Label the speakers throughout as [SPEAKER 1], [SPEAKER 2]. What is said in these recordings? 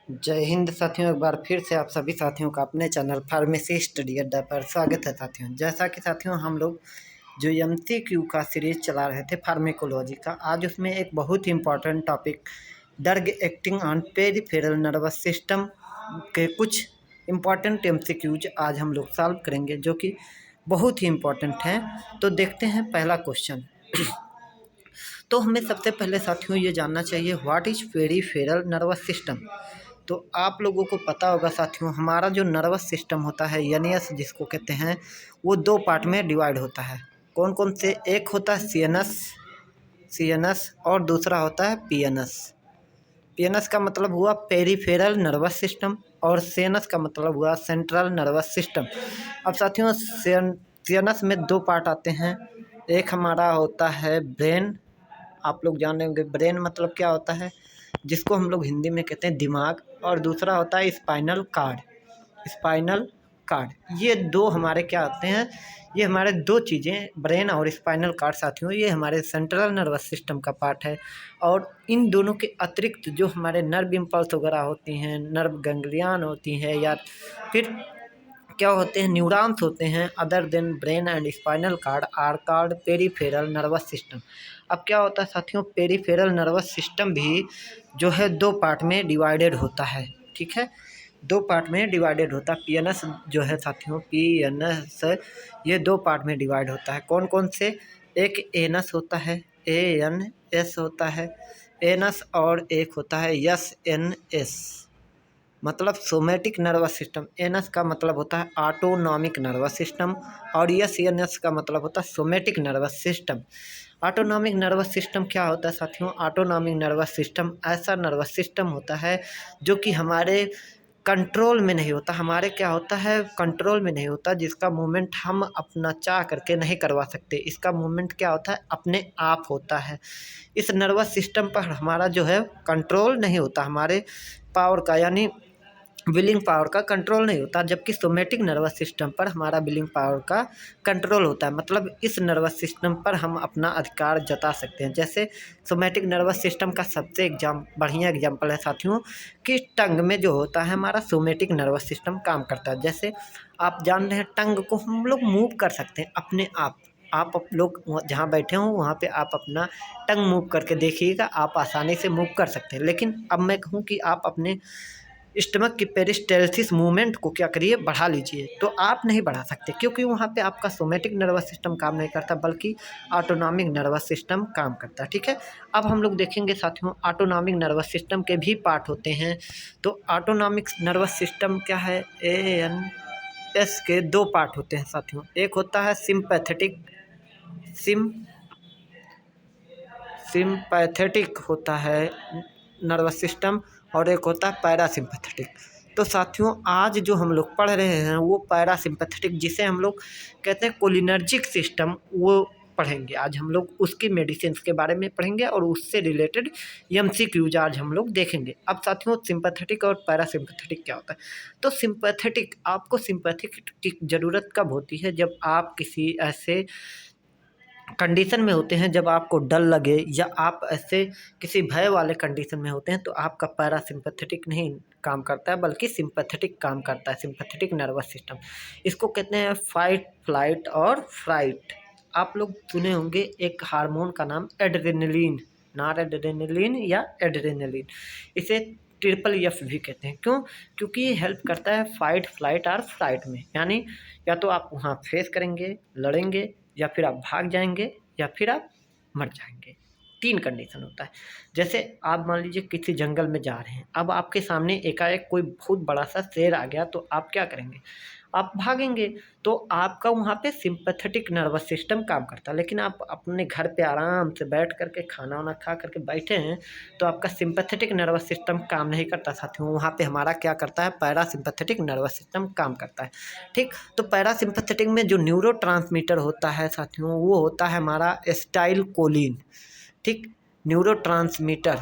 [SPEAKER 1] जय हिंद साथियों, एक बार फिर से आप सभी साथियों का अपने चैनल फार्मेसी स्टडी अड्डा पर स्वागत है। साथियों, जैसा कि साथियों हम लोग जो एमसीक्यू का सीरीज चला रहे थे फार्मेकोलॉजी का, आज उसमें एक बहुत ही important topic drug acting on peripheral nervous system के कुछ इम्पॉर्टेंट एमसीक्यूज आज हम लोग सॉल्व करेंगे, जो कि बहुत ही इम्पोर्टेंट हैं। तो देखते हैं पहला क्वेश्चन। तो हमें सबसे पहले साथियों ये जानना चाहिए, what is peripheral nervous system. तो आप लोगों को पता होगा साथियों, हमारा जो नर्वस सिस्टम होता है एनियस जिसको कहते हैं, वो दो पार्ट में डिवाइड होता है। कौन कौन से? एक होता है सीएनएस और दूसरा होता है पीएनएस। पीएनएस का मतलब हुआ पेरिफेरल नर्वस सिस्टम और सीएनएस का मतलब हुआ सेंट्रल नर्वस सिस्टम। अब साथियों सीएनएस में दो पार्ट आते हैं। एक हमारा होता है ब्रेन। आप लोग जान रहे होंगे ब्रेन मतलब क्या होता है, जिसको हम लोग हिंदी में कहते हैं दिमाग। और दूसरा होता है स्पाइनल कार्ड। ये दो हमारे क्या होते हैं, ये हमारे दो चीज़ें, ब्रेन और स्पाइनल कार्ड साथियों, ये हमारे सेंट्रल नर्वस सिस्टम का पार्ट है। और इन दोनों के अतिरिक्त जो हमारे नर्व इम्पल्स वगैरह होती हैं, नर्व गैंग्लियन होती हैं, या फिर क्या होते हैं, न्यूरॉन्स होते हैं, other than brain and spinal cord are called peripheral nervous system. अब क्या होता है साथियों, पेरिफेरल नर्वस सिस्टम भी जो है दो पार्ट में डिवाइडेड होता है। ठीक है, दो पार्ट में डिवाइडेड होता है। पीएनएस जो है साथियों, पीएनएस ये दो पार्ट में डिवाइड होता है। कौन कौन से? एक एनस होता है, एएनएस होता है एनस, और एक होता है एसएनएस, मतलब सोमेटिक नर्वस सिस्टम। एनएस का मतलब होता है ऑटोनॉमिक नर्वस सिस्टम, और एसएनएस का मतलब होता है somatic nervous system. Autonomic nervous system क्या होता है साथियों? ऑटोनॉमिक नर्वस सिस्टम ऐसा नर्वस सिस्टम होता है जो कि हमारे कंट्रोल में नहीं होता। हमारे क्या होता है, कंट्रोल में नहीं होता, जिसका मूवमेंट हम अपना चाह करके नहीं करवा सकते। इसका मूवमेंट क्या होता है, अपने आप होता है। इस नर्वस सिस्टम पर हमारा जो है कंट्रोल नहीं होता, हमारे पावर का यानी विलिंग पावर का कंट्रोल नहीं होता। जबकि सोमेटिक नर्वस सिस्टम पर हमारा विलिंग पावर का कंट्रोल होता है। मतलब इस नर्वस सिस्टम पर हम अपना अधिकार जता सकते हैं। जैसे सोमेटिक नर्वस सिस्टम का सबसे बढ़िया एग्जाम्पल है साथियों, कि टंग में जो होता है हमारा सोमेटिक नर्वस सिस्टम काम करता है। जैसे आप जान रहे हैं, टंग को हम लोग मूव कर सकते हैं अपने आप लोग जहाँ बैठे हों वहाँ पे आप अपना टंग मूव करके देखिएगा, आप आसानी से मूव कर सकते हैं। लेकिन अब मैं कहूँ कि आप अपने स्टमक की पेरिस्टेल्सिस मूवमेंट को क्या करिए, बढ़ा लीजिए, तो आप नहीं बढ़ा सकते, क्योंकि वहाँ पे आपका सोमेटिक नर्वस सिस्टम काम नहीं करता, बल्कि ऑटोनॉमिक नर्वस सिस्टम काम करता है। ठीक है, अब हम लोग देखेंगे साथियों, ऑटोनॉमिक नर्वस सिस्टम के भी पार्ट होते हैं। तो ऑटोनॉमिक नर्वस सिस्टम क्या है, एएनएस के दो पार्ट होते हैं साथियों। एक होता है सिम्पैथेटिक होता है नर्वस सिस्टम, और एक होता है पैरासिम्पैथेटिक। तो साथियों आज जो हम लोग पढ़ रहे हैं वो पैरासिम्पैथेटिक, जिसे हम लोग कहते हैं कोलिनर्जिक सिस्टम, वो पढ़ेंगे आज हम लोग। उसकी मेडिसिन के बारे में पढ़ेंगे और उससे रिलेटेड एमसीक्यूज आज हम लोग देखेंगे। अब साथियों सिंपैथेटिक और पैरासिम्पैथेटिक क्या होता है? तो सिंपैथेटिक, आपको सिंपैथेटिक की ज़रूरत कब होती है? जब आप किसी ऐसे कंडीशन में होते हैं, जब आपको डर लगे, या आप ऐसे किसी भय वाले कंडीशन में होते हैं, तो आपका पैरासिम्पैथेटिक नहीं काम करता है, बल्कि सिंपैथेटिक काम करता है, सिंपैथेटिक नर्वस सिस्टम। इसको कहते हैं फाइट, फ्लाइट और फ्राइट। आप लोग सुने होंगे एक हार्मोन का नाम एड्रेनलिन, नॉर एड्रेनलिन या एड्रेनलिन, इसे ट्रिपल एफ भी कहते हैं। क्यों? क्योंकि ये हेल्प करता है फाइट, फ्लाइट और फ्राइट में। यानी या तो आप वहाँ फेस करेंगे, लड़ेंगे, या फिर आप भाग जाएंगे, या फिर आप मर जाएंगे। तीन कंडीशन होता है। जैसे आप मान लीजिए किसी जंगल में जा रहे हैं, अब आपके सामने एकाएक कोई बहुत बड़ा सा शेर आ गया, तो आप क्या करेंगे? आप भागेंगे। तो आपका वहाँ पे सिंपैथेटिक नर्वस सिस्टम काम करता है। लेकिन आप अपने घर पे आराम से बैठ करके खाना वाना खा करके बैठे हैं, तो आपका सिंपैथेटिक नर्वस सिस्टम काम नहीं करता साथियों। वहाँ पे हमारा क्या करता है, पैरासिम्पैथेटिक नर्वस सिस्टम काम करता है। ठीक, तो पैरासिम्पैथेटिक में जो न्यूरोट्रांसमीटर होता है साथियों, वो होता है हमारा एसिटाइलकोलिन। ठीक, न्यूरोट्रांसमीटर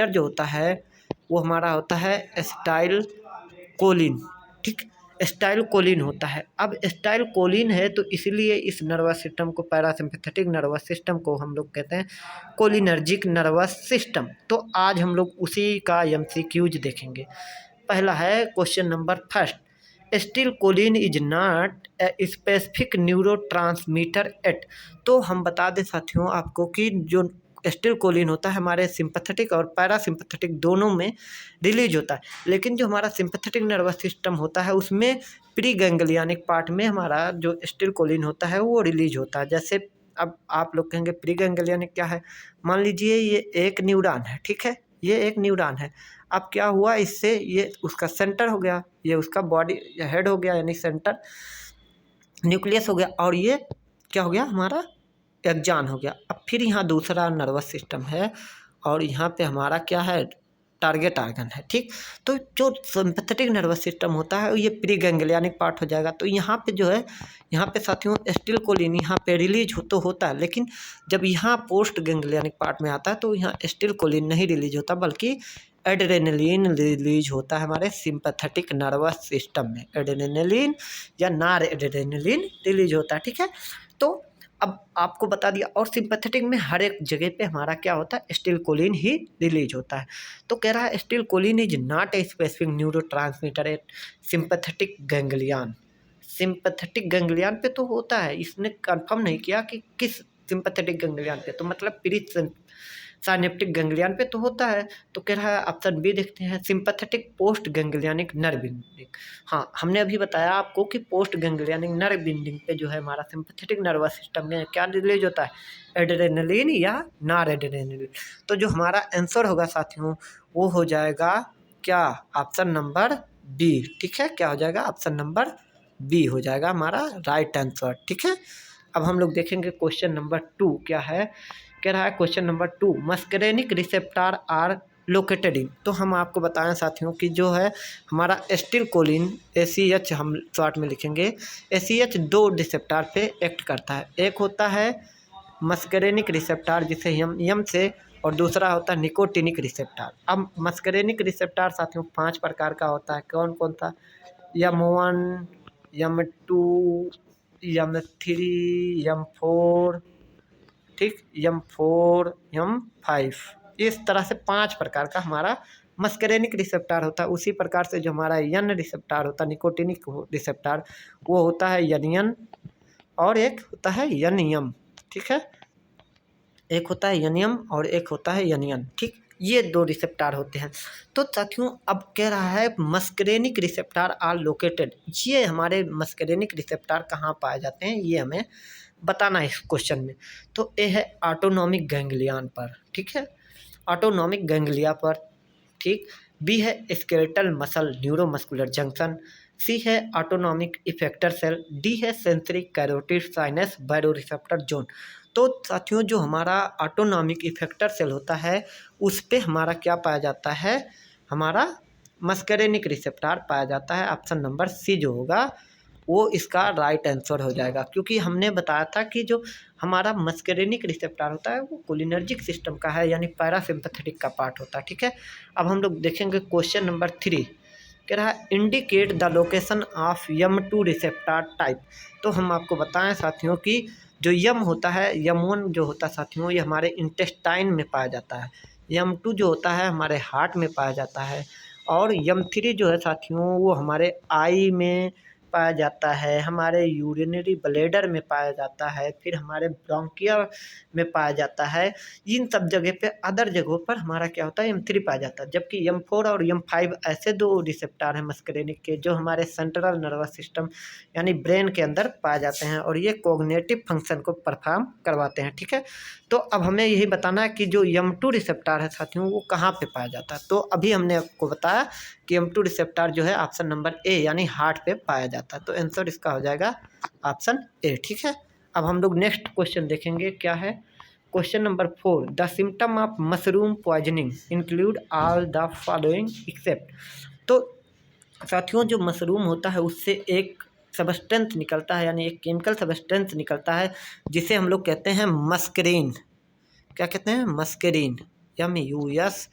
[SPEAKER 1] जो होता है वो हमारा होता है एसिटाइलकोलिन। ठीक, एसिटाइलकोलिन होता है। अब एसिटाइलकोलिन है तो इसलिए इस नर्वस सिस्टम को, पैरासिम्पैथेटिक नर्वस सिस्टम को हम लोग कहते हैं कोलिनर्जिक नर्वस सिस्टम। तो आज हम लोग उसी का एमसीक्यूज देखेंगे। पहला है question number first, acetylcholine is not a specific neurotransmitter at. तो हम बता दें साथियों आपको कि जो एसिटिलकोलिन होता है हमारे सिंपैथेटिक और पैरासिम्पैथेटिक दोनों में रिलीज होता है, लेकिन जो हमारा सिंपैथेटिक नर्वस सिस्टम होता है उसमें प्री गैंग्लियनिक पार्ट में हमारा जो एसिटिलकोलिन होता है वो रिलीज होता है। जैसे अब आप लोग कहेंगे प्री गैंग्लियनिक क्या है? मान लीजिए ये एक न्यूरॉन है, ठीक है, ये एक न्यूरॉन है। अब क्या हुआ, इससे ये उसका सेंटर हो गया, ये उसका बॉडी हेड हो गया यानी सेंटर न्यूक्लियस हो गया, और ये क्या हो गया हमारा एक्जान हो गया। अब फिर यहाँ दूसरा नर्वस सिस्टम है और यहाँ पे हमारा क्या है, टारगेट आर्गन है, ठीक। तो जो सिंपैथेटिक नर्वस सिस्टम होता है ये प्री गैंग्लियनिक पार्ट हो जाएगा। तो यहाँ पे जो है, यहाँ पे साथियों एसिटिलकोलिन यहाँ पे रिलीज तो होता है, लेकिन जब यहाँ पोस्ट गैंग्लियनिक पार्ट में आता है तो यहाँ एसिटिलकोलिन नहीं रिलीज होता, बल्कि एड्रेनलिन रिलीज होता है हमारे सिंपैथेटिक नर्वस सिस्टम में। एड्रेनलिन या नार एड्रेनलिन रिलीज होता है, ठीक है। तो अब आपको बता दिया, और सिंपैथेटिक में हर एक जगह पे हमारा क्या होता है, एसिटिलकोलिन ही रिलीज होता है। तो कह रहा है acetylcholine is not a specific neurotransmitter at sympathetic ganglion. Sympathetic ganglion पे तो होता है, इसने कंफर्म नहीं किया कि किस सिंपैथेटिक गैंग्लियन पे, तो मतलब प्री साइनेप्टिक गैंग्लियन पे तो होता है। तो कह रहा है ऑप्शन बी देखते हैं, sympathetic post ganglionic nerve binding. हाँ, हमने अभी बताया आपको कि पोस्ट गैंग्लियनिक नर्व बिंडिंग पे जो है हमारा सिंपैथेटिक नर्वस सिस्टम में क्या रिलीज होता है, एड्रेनलिन या नॉर एड्रेनलिन। तो जो हमारा आंसर होगा साथियों वो हो जाएगा क्या, ऑप्शन नंबर बी, ठीक है। क्या हो जाएगा, ऑप्शन नंबर बी हो जाएगा हमारा राइट आंसर, ठीक है। अब हम लोग देखेंगे क्वेश्चन नंबर 2 क्या है। कह रहा है question number 2, muscarinic receptor are located in. तो हम आपको बताएं साथियों कि जो है हमारा एसिटिलकोलिन ACH हम शॉर्ट में लिखेंगे, ACH दो रिसेप्टर पे एक्ट करता है। एक होता है मस्करेनिक रिसेप्टर जिसे यम से, और दूसरा होता है निकोटिनिक रिसेप्टर। अब मस्करेनिक रिसेप्टर साथियों 5 प्रकार का होता है। कौन कौन सा, M1, M2, M3, M4, ठीक, M4, M5, इस तरह से 5 प्रकार का हमारा मस्करेनिक रिसेप्टर होता है। उसी प्रकार से जो हमारा यन रिसेप्टर होता है, निकोटिनिक रिसेप्टर, वो होता है यनियन, और एक होता है यनियम, ठीक है। एक होता है यनियम और एक होता है यनियन, ठीक, ये 2 रिसेप्टर होते हैं। तो साथियों अब कह रहा है मस्करेनिक रिसेप्टर आर लोकेटेड, ये हमारे मस्करेनिक रिसेप्टर कहाँ पाए जाते हैं ये हमें बताना है इस क्वेश्चन में। तो ए है ऑटोनॉमिक गैंग्लियन पर, ठीक है, ऑटोनॉमिक गैंग्लिया पर, ठीक। बी है स्केलेटल मसल न्यूरोमस्कुलर जंक्शन। सी है ऑटोनॉमिक इफेक्टर सेल। डी है सेंसरी कैरोटिड साइनस बायोरिसेप्टर जोन। तो साथियों जो हमारा ऑटोनॉमिक इफेक्टर सेल होता है उस पे हमारा क्या पाया जाता है, हमारा मस्करेनिक रिसेप्टर पाया जाता है। ऑप्शन नंबर सी जो होगा वो इसका राइट आंसर हो जाएगा, क्योंकि हमने बताया था कि जो हमारा मस्करेनिक रिसेप्टर होता है वो कोलिनर्जिक सिस्टम का है, यानी पैरासिम्पैथेटिक का पार्ट होता है, ठीक है। अब हम लोग देखेंगे क्वेश्चन नंबर 3, कह रहा है indicate the location of M2 receptor type. तो हम आपको बताएं साथियों कि जो यम होता है, M1 जो होता है साथियों ये हमारे इंटेस्टाइन में पाया जाता है, M2 जो होता है हमारे हार्ट में पाया जाता है, और M3 जो है साथियों वो हमारे आई में पाया जाता है, हमारे यूरिनरी ब्लैडर में पाया जाता है, फिर हमारे ब्रोंकिया में पाया जाता है। इन सब जगह पे अदर जगहों पर हमारा क्या होता है, M3 पाया जाता है। जबकि M4 और M5 ऐसे 2 रिसेप्टर हैं मस्करेनिक के जो हमारे सेंट्रल नर्वस सिस्टम यानी ब्रेन के अंदर पाए जाते हैं, और ये कोग्निटिव फंक्शन को परफॉर्म करवाते हैं, ठीक है। तो अब हमें यही बताना है कि जो M2 रिसेप्टर है साथियों वो कहाँ पे पाया जाता है। तो अभी हमने आपको बताया कि M2 रिसेप्टर जो है ऑप्शन नंबर ए यानी हार्ट पे पाया जाता है। तो आंसर इसका हो जाएगा ऑप्शन ए, ठीक है। अब हम लोग नेक्स्ट क्वेश्चन देखेंगे क्या है। Question number 4, the symptom of mushroom poisoning include all the following accept. तो साथियों जो मशरूम होता है उससे एक सबस्टेंस निकलता है, यानी एक केमिकल सबस्टेंस निकलता है जिसे हम लोग कहते हैं मस्करीन। क्या कहते हैं, मस्करीन, MUS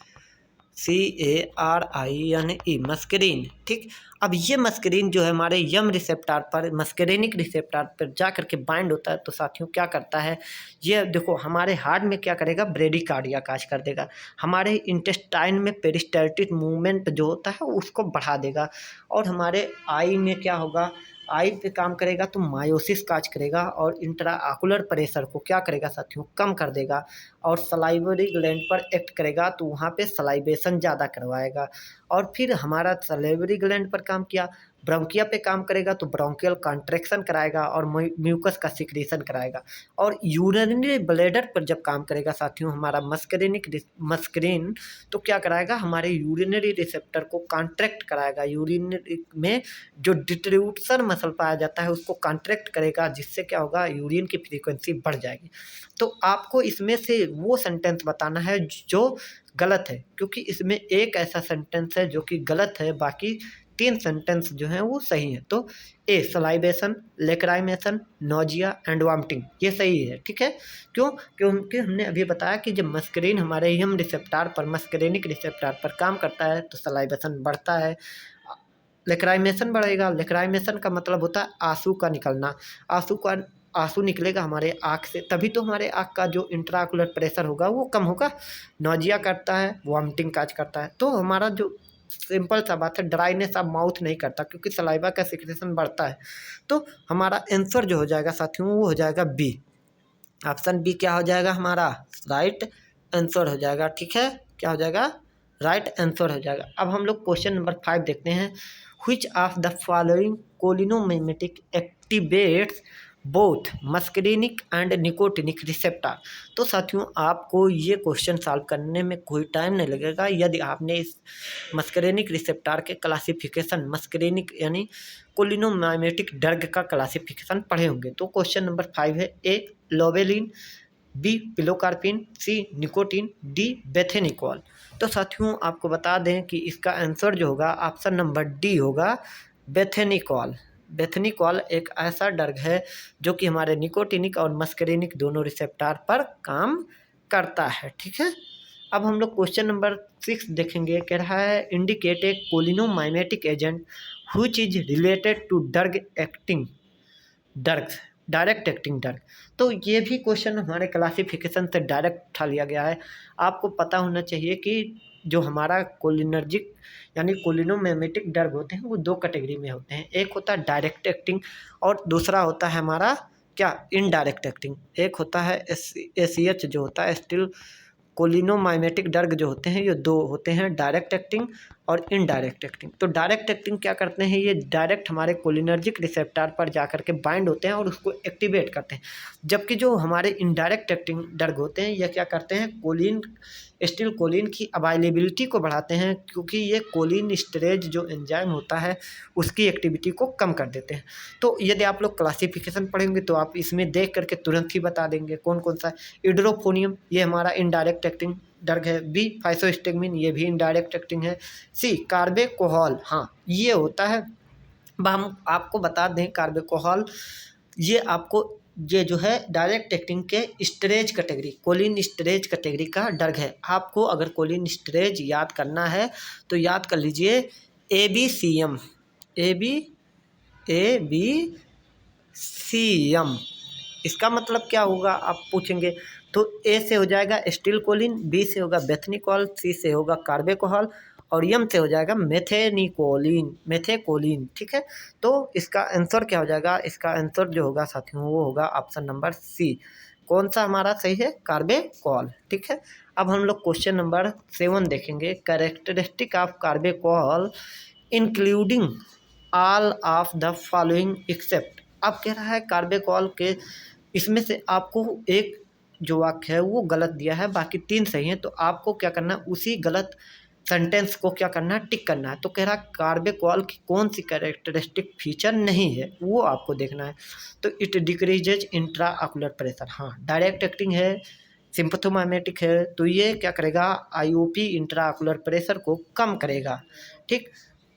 [SPEAKER 1] CARINE मस्करीन। ठीक, अब ये मस्करीन जो है हमारे यम रिसेप्टर पर, मस्करेनिक रिसेप्टर पर जा करके बाइंड होता है। तो साथियों क्या करता है, ये देखो हमारे हार्ट में क्या करेगा, ब्रेडिकार्डिया काज कर देगा, हमारे इंटेस्टाइन में पेरिस्टाल्टिक मूवमेंट जो होता है उसको बढ़ा देगा, और हमारे आई में क्या होगा, आई पे काम करेगा तो मायोसिस काज करेगा, और इंट्रा आकुलर प्रेशर को क्या करेगा साथियों, कम कर देगा, और सलाइवरी ग्लैंड पर एक्ट करेगा तो वहाँ पे सलाइवेशन ज़्यादा करवाएगा। और फिर हमारा सलाइवरी ग्लैंड पर काम किया, ब्रोंकिया पे काम करेगा तो ब्रोंकियल कॉन्ट्रैक्शन कराएगा और म्यूकस का सिक्रीशन कराएगा। और यूरिनरी ब्लैडर पर जब काम करेगा साथियों हमारा मस्करीन, तो क्या कराएगा, हमारे यूरिनरी रिसेप्टर को कॉन्ट्रैक्ट कराएगा, यूरिनरी में जो डिस्ट्रीब्यूशन मसल पाया जाता है उसको कॉन्ट्रैक्ट करेगा, जिससे क्या होगा, यूरिन की फ्रीक्वेंसी बढ़ जाएगी। तो आपको इसमें से वो सेंटेंस बताना है जो गलत है, क्योंकि इसमें एक ऐसा सेंटेंस है जो कि गलत है, बाकी 3 सेंटेंस जो हैं वो सही हैं। तो ए सलाइवेशन, लेक्राइमेशन, नोजिया एंड वॉमिटिंग ये सही है। ठीक है, क्यों, क्योंकि हमने अभी बताया कि जब मस्करीन हमारे यम रिसेप्टर पर, मस्करेनिक रिसेप्टर पर काम करता है तो सलाइवेशन बढ़ता है, लेक्राइमेशन बढ़ेगा। लेक्राइमेशन का मतलब होता है आंसू का निकलना, आंसू निकलेगा हमारे आँख से, तभी तो हमारे आँख का जो इंट्राकुलर प्रेशर होगा वो कम होगा। नोजिया करता है, वॉमिटिंग काज करता है। तो हमारा जो सिंपल सा बात है, ड्राइनेस ऑफ माउथ नहीं करता क्योंकि सलाइवा का सिक्रेशन बढ़ता है। तो हमारा आंसर जो हो जाएगा साथियों वो हो जाएगा बी, ऑप्शन बी क्या हो जाएगा हमारा, राइट आंसर हो जाएगा। ठीक है, क्या हो जाएगा, राइट आंसर हो जाएगा। अब हम लोग क्वेश्चन नंबर 5 देखते हैं, which of the following cholinomimetic activates both muscarinic and nicotinic receptor. तो साथियों आपको ये क्वेश्चन सॉल्व करने में कोई टाइम नहीं लगेगा यदि आपने इस मस्करेनिक रिसेप्टर के क्लासिफिकेशन, मस्करेनिक यानी कोलिनोमाइमेटिक ड्रग का क्लासिफिकेशन पढ़े होंगे। तो क्वेश्चन नंबर 5 है, ए लोबेलिन, बी पिलोकार्पिन, सी निकोटीन, डी बेथेनिकॉल। तो साथियों आपको बता दें कि इसका आंसर जो होगा ऑप्शन नंबर डी होगा, बेथेनिकॉल। बेथेनिकॉल एक ऐसा ड्रग है जो कि हमारे निकोटिनिक और मस्करीनिक दोनों रिसेप्टर पर काम करता है। ठीक है, अब हम लोग क्वेश्चन नंबर 6 देखेंगे। कह रहा है, indicate a cholinomimetic agent which is related to drug acting drugs, direct acting drug. तो ये भी क्वेश्चन हमारे क्लासिफिकेशन से डायरेक्ट उठा लिया गया है। आपको पता होना चाहिए कि जो हमारा कोलिनर्जिक यानी कोलिनोमिमेटिक ड्रग होते हैं वो 2 कैटेगरी में होते हैं, एक होता है डायरेक्ट एक्टिंग और दूसरा होता है हमारा क्या, इनडायरेक्ट एक्टिंग। एक होता है ACH जो होता है स्टिल कोलिनोमाइमेटिक ड्रग जो होते हैं ये 2 होते हैं, डायरेक्ट एक्टिंग और इनडायरेक्ट एक्टिंग। तो डायरेक्ट एक्टिंग क्या करते हैं, ये डायरेक्ट हमारे कोलिनर्जिक रिसेप्टर पर जाकर के बाइंड होते हैं और उसको एक्टिवेट करते हैं। जबकि जो हमारे इनडायरेक्ट एक्टिंग ड्रग होते हैं ये क्या करते हैं, स्टिल कोलिन की अवेलेबिलिटी को बढ़ाते हैं, क्योंकि ये कोलिन स्टोरेज जो एंजाइम होता है उसकी एक्टिविटी को कम कर देते हैं। तो यदि आप लोग क्लासिफिकेशन पढ़ेंगे तो आप इसमें देख करके तुरंत ही बता देंगे कौन कौन सा। इड्रोफोनियम ये हमारा इनडायरेक्ट एक्टिंग ड्रग है, बी फाइसोस्टेगमिन ये भी इनडायरेक्ट एक्टिंग है, सी कार्बेकोहॉल हाँ ये होता है। अब हम आपको बता दें कार्बेकोहॉल ये आपको ये जो है डायरेक्ट एक्टिंग के storage category, choline storage category का ड्रग है। आपको अगर कोलिन स्टोरेज याद करना है तो याद कर लीजिए ABCM, ABCM इसका मतलब क्या होगा आप पूछेंगे। तो ए से हो जाएगा स्टील कोलिन, बी से होगा बेथनिकॉल, सी से होगा कार्बेकोहॉल और यम से हो जाएगा मेथेकोलिन। ठीक है, तो इसका आंसर क्या हो जाएगा, इसका आंसर जो होगा साथियों वो होगा ऑप्शन नंबर सी। कौन सा हमारा सही है, कार्बेकोहॉल। ठीक है, अब हम लोग क्वेश्चन नंबर 7 देखेंगे। Characteristic of carbachol including all of the following except. अब कह रहा है कार्बेकोहॉल के इसमें से आपको एक जो वाक्य है वो गलत दिया है, बाकी 3 सही हैं। तो आपको क्या करना है, उसी गलत सेंटेंस को क्या करना है, टिक करना है। तो कह रहा है कार्बेकोहॉल की कौन सी कैरेक्टरिस्टिक फीचर नहीं है वो आपको देखना है। तो it decreases intra ocular pressure, हाँ डायरेक्ट एक्टिंग है, सिंपथोमाइमेटिक है, तो ये क्या करेगा, IOP इंट्रा आकुलर प्रेशर को कम करेगा। ठीक,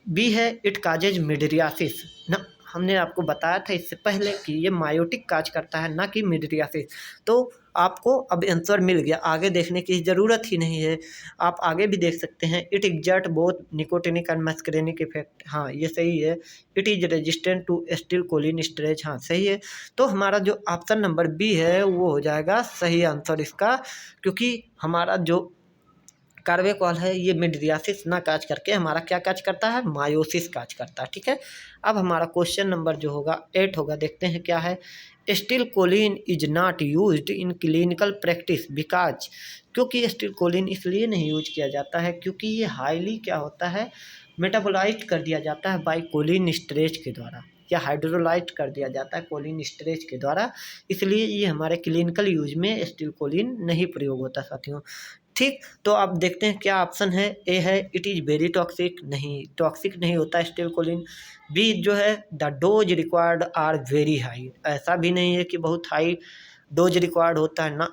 [SPEAKER 1] बी है इट काजेज मिडरियासिस ना, हमने आपको बताया था इससे पहले कि ये मायोटिक काज करता है, ना कि मिडरियासिस। तो आपको अब आंसर मिल गया, आगे देखने की ज़रूरत ही नहीं है। आप आगे भी देख सकते हैं, it exert both nicotinic and muscarinic effect. हाँ, ये सही है। It is resistant to acetylcholine storage. हाँ, सही है। तो हमारा जो ऑप्शन नंबर बी है वो हो जाएगा सही आंसर इसका, क्योंकि हमारा जो कार्बेकॉल है ये मिडरियासिस ना काज करके हमारा क्या काज करता है, मायोसिस काज करता है। ठीक है। अब हमारा क्वेश्चन नंबर जो होगा 8 होगा, देखते हैं क्या है। Acetylcholine is not used in clinical practice because, क्योंकि स्टील कोलिन इसलिए नहीं यूज किया जाता है क्योंकि ये हाईली क्या होता है, मेटाबोलाइज कर दिया जाता है बाई कोलिन स्टोरेज के द्वारा, या हाइड्रोलाइज कर दिया जाता है कोलिन स्टोरेज के द्वारा, इसलिए ये हमारे क्लिनिकल यूज में स्टील कोलिन नहीं प्रयोग होता साथियों। ठीक, तो आप देखते हैं क्या ऑप्शन है। ए है इट इज़ वेरी टॉक्सिक, नहीं टॉक्सिक नहीं होता स्टील कोलिन। बी जो है the dose required are very high, ऐसा भी नहीं है कि बहुत हाई डोज रिक्वायर्ड होता है ना।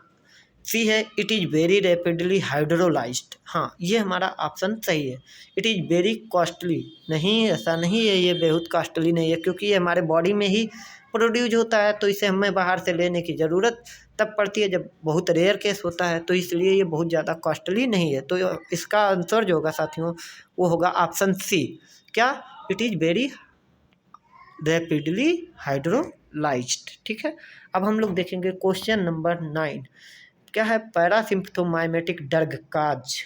[SPEAKER 1] सी है it is very rapidly hydrolysed, हाँ ये हमारा ऑप्शन सही है। इट इज़ वेरी कॉस्टली, नहीं ऐसा नहीं है, ये बहुत कॉस्टली नहीं है क्योंकि ये हमारे बॉडी में ही प्रोड्यूस होता है, तो इसे हमें बाहर से लेने की ज़रूरत तब पड़ती है जब बहुत रेयर केस होता है, तो इसलिए ये बहुत ज़्यादा कॉस्टली नहीं है। तो इसका आंसर जो होगा साथियों वो होगा ऑप्शन सी। क्या, it is very rapidly hydrolysed. ठीक है। अब हम लोग देखेंगे क्वेश्चन नंबर 9 क्या है, पैरासिम्पथोमाइमेटिक ड्रग काज।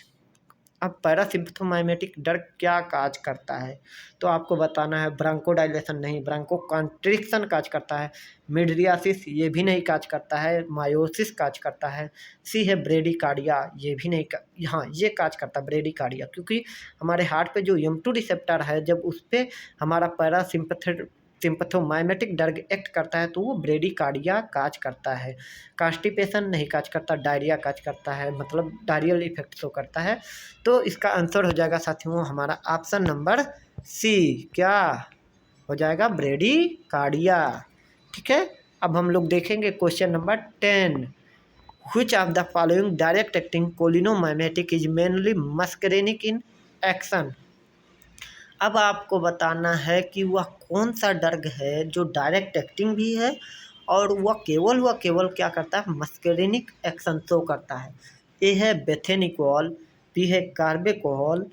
[SPEAKER 1] अब पैरासिम्पथोमाइमेटिक ड्रग क्या काज करता है, तो आपको बताना है। ब्रांकोडाइलेशन नहीं, ब्रांको कॉन्ट्रिक्शन काज करता है। मिडरियासिस ये भी नहीं काज करता है। मायोसिस काज करता है। सी है ब्रेडिकार्डिया, ये भी नहीं हाँ ये काज करता है ब्रेडिकार्डिया, क्योंकि हमारे हार्ट पे जो M2 रिसेप्टर है जब उस पर हमारा सिम्पथोमाइमेटिक ड्रग एक्ट करता है तो वो ब्रेडिकार्डिया काज करता है। कॉन्स्टिपेशन नहीं काज करता, डायरिया काज करता है, मतलब डायरियल इफेक्ट शो करता है। तो इसका आंसर हो जाएगा साथियों हमारा ऑप्शन नंबर सी। क्या हो जाएगा, ब्रेडिकार्डिया। ठीक है। अब हम लोग देखेंगे question number 10, which of the following direct acting cholinomimetic is mainly muscarinic in action. अब आपको बताना है कि वह कौन सा ड्रग है जो डायरेक्ट एक्टिंग भी है और वह केवल क्या करता है, मस्करेनिक एक्शन शो करता है। ए है बेथेनिकोल, बी है कार्बेकोहल,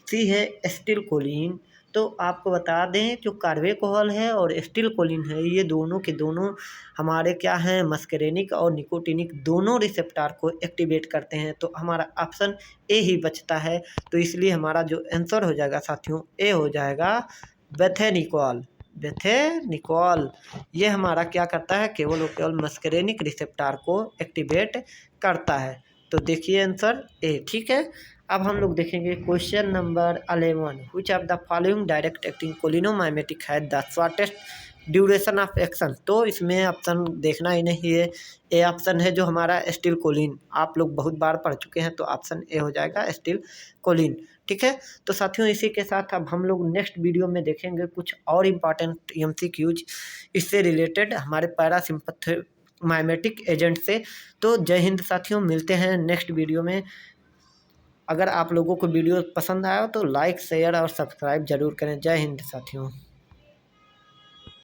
[SPEAKER 1] सी है एस्टिलकोलिन। तो आपको बता दें जो कार्बेकोहल है और एस्टिलकोलिन है ये दोनों के दोनों हमारे क्या हैं, मस्करेनिक और निकोटिनिक दोनों रिसेप्टार को एक्टिवेट करते हैं। तो हमारा ऑप्शन ए ही बचता है, तो इसलिए हमारा जो आंसर हो जाएगा साथियों ए हो जाएगा बेथेनिकोल। बेथेनिकोल ये हमारा क्या करता है, केवल मस्करेनिक रिसेप्टार को एक्टिवेट करता है। तो देखिए आंसर ए। ठीक है। अब हम लोग देखेंगे question number 11, which of the following direct acting cholinomimetic है the shortest duration of action. तो इसमें ऑप्शन देखना ही नहीं है, ए ऑप्शन है जो हमारा स्टील कोलिन, आप लोग बहुत बार पढ़ चुके हैं, तो ऑप्शन ए हो जाएगा स्टील कोलिन। ठीक है। तो साथियों इसी के साथ अब हम लोग नेक्स्ट वीडियो में देखेंगे कुछ और इम्पॉर्टेंट MCQs इससे रिलेटेड हमारे पैरासिम्पथोमाइमेटिक एजेंट से। तो जय हिंद साथियों, मिलते हैं नेक्स्ट वीडियो में। अगर आप लोगों को वीडियो पसंद आया हो तो लाइक शेयर और सब्सक्राइब जरूर करें। जय हिंद साथियों।